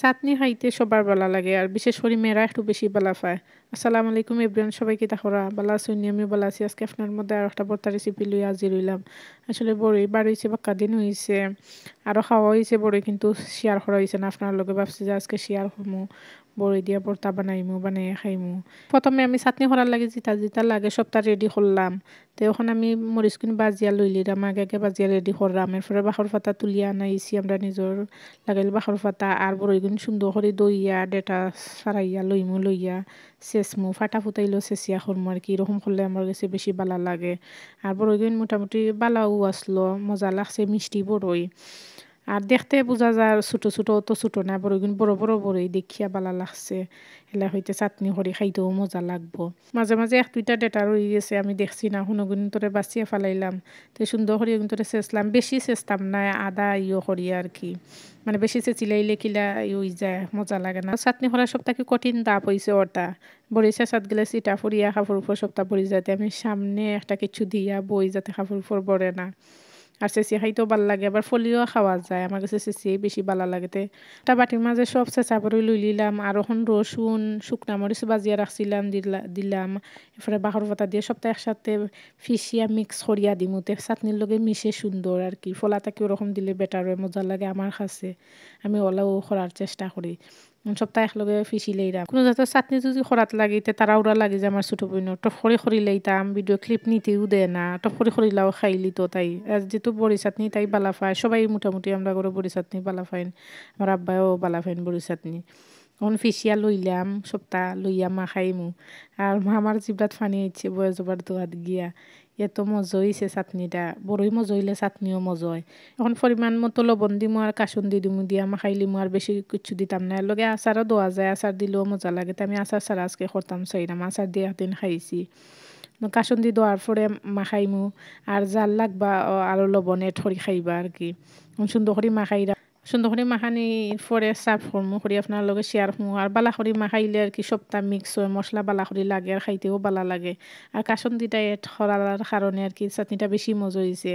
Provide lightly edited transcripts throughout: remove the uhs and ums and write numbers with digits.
চাটনি খাইতে সবার ভালো লাগে আর বিশেষ করে মেয়েরা একটু বেশি ভালো পায়। আসসালামু আলাইকুম এভরিওয়ান, সবাই কি তাহরা ভালো আছেন? আমি ভালো আছি। আজকে আপনার মধ্যে আর একটা ভর্তা রেসিপি লই হাজির হইলাম। আসলে বড়ই বার হইছে, বাক্কা দিন হইছে, আরও খাওয়া হয়েছে বড়ই, কিন্তু শেয়ার করা হয়েছে না আপনার লগে। ভাবছি যে আজকে শেয়ার করবো, বড়ই দিয়ে ভর্তা বানাইমু, বানিয়ে খাইমু। প্রথমে আমি চাটনি করার লাগে যেটা যেটা লাগে সবটা রেডি করলাম। তো এখন আমি মরিচকুন বাজিয়া লইলিরাম, আগে আগে বাজিয়া রেডি করলাম। এরপরে বাখর পাতা তুলিয়া আনাইছি আমরা নিজের লাগাইল বাখর পাতা, আর বড়ইগুন সুন্দর করে দইয়া ডেটা সারাইয়া লইয়া চেঁচমু, ফাটা ফুটাইলেও চেঁচিয়া করমু আর কি। এরকম করলে আমার কাছে বেশি বালা লাগে। আর বড়ইগুন মোটামুটি বালাও আসলো, মজা লাগছে, মিষ্টি বড়ই। আর দেখতে বোঝা যায় ছোট ছোট, অত ছোট না, বড়ইগুন বড় বড় বড়ই, দেখিয়া বালা লাগছে। এলা হইতে চাটনি করে খাইতেও মজা লাগবো। মাঝে মাঝে এক দুইটা ডেটা রয়ে গেছে, আমি দেখছি না, হুনগুন তোরে বাঁচিয়ে ফেলাইলাম। তো সুন্দর করে তোরে চেঁচলাম, বেশি চেঁচতাম না, আদা করি আর কি। মানে বেশি চেঁচিলাইলে কিলা ওই যায়, মজা লাগে না। চাটনি করা সবথেকে কঠিন ধাপ হয়েছে ওটা। বড়ি চেঁচাত গেলে চিটা ফুরিয়া কাপড় উপর সপ্তাহ পড়ি, যাতে আমি সামনে একটা কিছু দিয়া বই যাতে কাপড় উপর পড়ে না। আর চেঁচি খাইতেও ভাল লাগে, আবার ফলিও খাওয়া যায়। আমার কাছে চেঁচিয়ে বেশি ভালো লাগেতে। একটা বাটির মাঝে সব চেঁচা করে লই লিলাম, আর এখন রসুন শুকনা মরিচ বাজিয়া রাখছিলাম, দিলাম। এরপরে বাখর পাতা দিয়ে সবটা একসাথে ফিসিয়া মিক্স করিয়া দিমুতে চাটনির লগে মিশে সুন্দর আর কি। ফলাটাকে ওরকম দিলে বেটার হয়, মজা লাগে আমার কাছে। আমি ওলাও করার চেষ্টা করি। সপ্তাহ একলগে ফিসি লইলাম। কোনো জাতের চাটনি যদি খরাত লাগিতে তারা ওরা লাগে যে আমার ছোটো বোন টপ খড়ি লইতাম, ভিডিও ক্লিপ নিতেও দেয় না, টপ খড়িলাও খাইলি তো তাই। আর যেহেতু বড়ি চাটনি তাই বালা পায়, সবাই মোটামুটি আমরা করে বড়ি চাটনি বালা পাইন, আমার আব্বাও বালা পাইন বড়ি চাটনি। এখন ফিসিয়া লইলাম, সপ্তাহ লইয়া মা খাইমু। আর আমার জিব্রাত ফানি ইচ্ছে বয়ে জবার দোয়াত গিয়া। এত মজা হয়েছে চাটনিটা, বড়ই মজা হইলে চাটনিও মজা হয়। এখন পরিমাণ মতো লবণ দিমু আর কাসুন দিমু, দিয়া মাখাইলিমু, আর বেশি কিছু দিতাম না। এর লগে আচারও দেওয়া যায়, আচার দিলেও মজা লাগে। তো আমি আচার ছাড়া আজকে করতাম চাইলাম, আচার দিয়ে একদিন খাইছি। কাসুন দি দেওয়ার পরে মাখাইমু, আর জাল লাগবা আরও লবণ এড করে খাইবা আর কি। সুন্দর করে মাখাইরা সুন্দর করে মাখানি পরে সার্ভ করমু, করি আপনার লগে শেয়ার করমু। আর বালা করি মাখাইলে আর কি সবটা মিক্স হয়, মশলা বালা করি লাগে আর খাইতেও বালা লাগে। আর কাসুন্দিটা এড করার কারণে আর কি চাটনিটা বেশি মজা হয়েছে।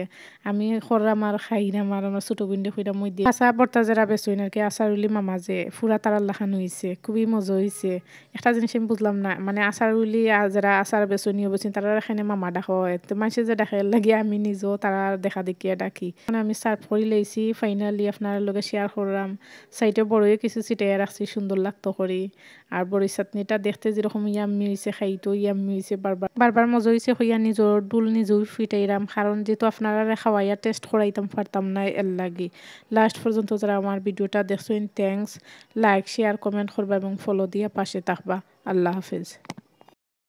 আমি খরাম আর খাইলাম, আর আমার ছোটো বিন্দু খুঁড়া মই দিয়ে আচার বর্তা যারা বেচইন আর কি, আচার উলি মামা যে ফুরা তারার লাখানো হয়েছে, খুবই মজা হয়েছে। একটা জিনিস আমি বুঝলাম না, মানে আচার উলি যারা আচার বেচনিও বেচিন তারা এখানে মামা ডাকা হয়, তো মানুষে যে ডাকে লাগে আমি নিজেও তারা দেখা দেখিয়ে ডাকি। মানে আমি সার্ভ করে লইছি, ফাইনালি আপনার লগে শেয়ার করলাম। সাইডে বড়ই কিছু ছিটাইয়া রাখছি, সুন্দর লাগতো করি। আর বড়ি চাটনিটা দেখতে যেরকম ইয়াম্মি হয়েছে, খাইতো ইয়াম্মি হয়েছে, বারবার মজা হয়েছে হইয়া নিজের ডুল নিজেও ফিটাইলাম, কারণ যেহেতু আপনারা খাওয়াইয়া টেস্ট করাইতাম পারতাম না এর লাগি। লাস্ট পর্যন্ত যারা আমার ভিডিওটা দেখছেন, থ্যাংকস। লাইক শেয়ার কমেন্ট করবা এবং ফলো দিয়ে পাশে থাকবা। আল্লাহ হাফেজ।